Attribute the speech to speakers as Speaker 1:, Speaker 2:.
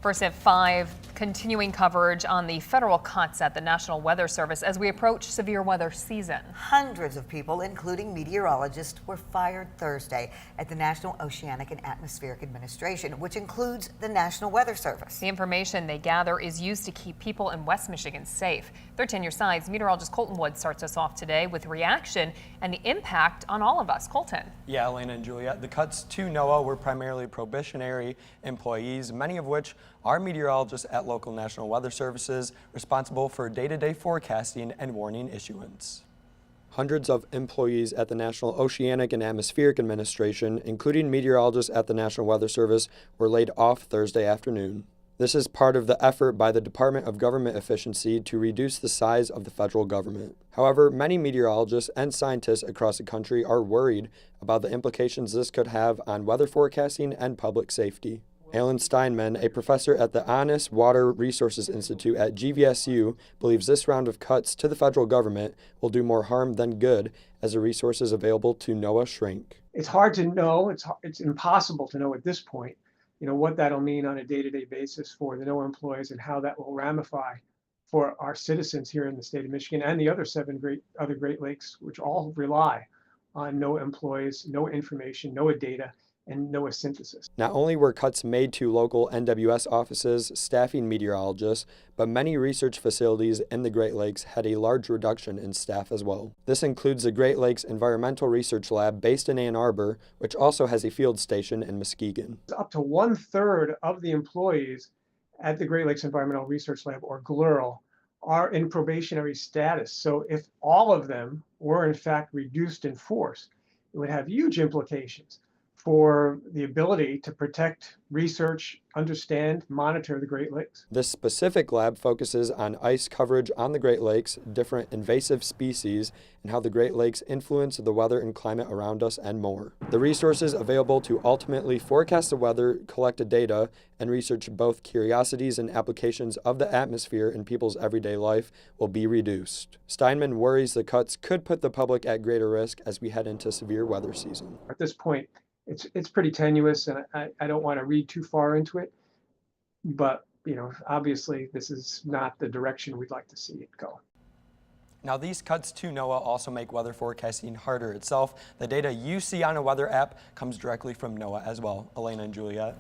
Speaker 1: First at 5, continuing coverage on the federal cuts at the National Weather Service as we approach severe weather season.
Speaker 2: Hundreds of people, including meteorologists, were fired Thursday at the National Oceanic and Atmospheric Administration, which includes the National Weather Service.
Speaker 1: The information they gather is used to keep people in West Michigan safe. 13 Your Side's meteorologist Colton Wood starts us off today with reaction and the impact on all of us. Colton.
Speaker 3: Yeah, Elena and Juliet, the cuts to NOAA were primarily probationary employees, many of which are meteorologists at local National Weather Services responsible for day-to-day forecasting and warning issuance. Hundreds of employees at the National Oceanic and Atmospheric Administration, including meteorologists at the National Weather Service, were laid off Thursday afternoon. This is part of the effort by the Department of Government Efficiency to reduce the size of the federal government. However, many meteorologists and scientists across the country are worried about the implications this could have on weather forecasting and public safety. Alan Steinman, a professor at the Honest Water Resources Institute at GVSU, believes this round of cuts to the federal government will do more harm than good as the resources available to NOAA shrink.
Speaker 4: It's hard to know, it's impossible to know at this point, what that'll mean on a day-to-day basis for the NOAA employees and how that will ramify for our citizens here in the state of Michigan and the other other Great Lakes, which all rely on NOAA employees, NOAA information, NOAA data, and NOAA synthesis.
Speaker 3: Not only were cuts made to local NWS offices staffing meteorologists, but many research facilities in the Great Lakes had a large reduction in staff as well. This includes the Great Lakes Environmental Research Lab based in Ann Arbor, which also has a field station in Muskegon.
Speaker 4: Up to 1/3 of the employees at the Great Lakes Environmental Research Lab, or GLERL, are in probationary status. So if all of them were in fact reduced in force, it would have huge implications for the ability to protect, research, understand, monitor the Great Lakes.
Speaker 3: This specific lab focuses on ice coverage on the Great Lakes, different invasive species, and how the Great Lakes influence the weather and climate around us, and more. The resources available to ultimately forecast the weather, collect the data, and research both curiosities and applications of the atmosphere in people's everyday life will be reduced. Steinman worries the cuts could put the public at greater risk as we head into severe weather season.
Speaker 4: At this point, it's pretty tenuous, and I don't want to read too far into it, but obviously this is not the direction we'd like to see it go.
Speaker 3: Now, these cuts to NOAA also make weather forecasting harder itself. The data you see on a weather app comes directly from NOAA as well. Elena and Juliet.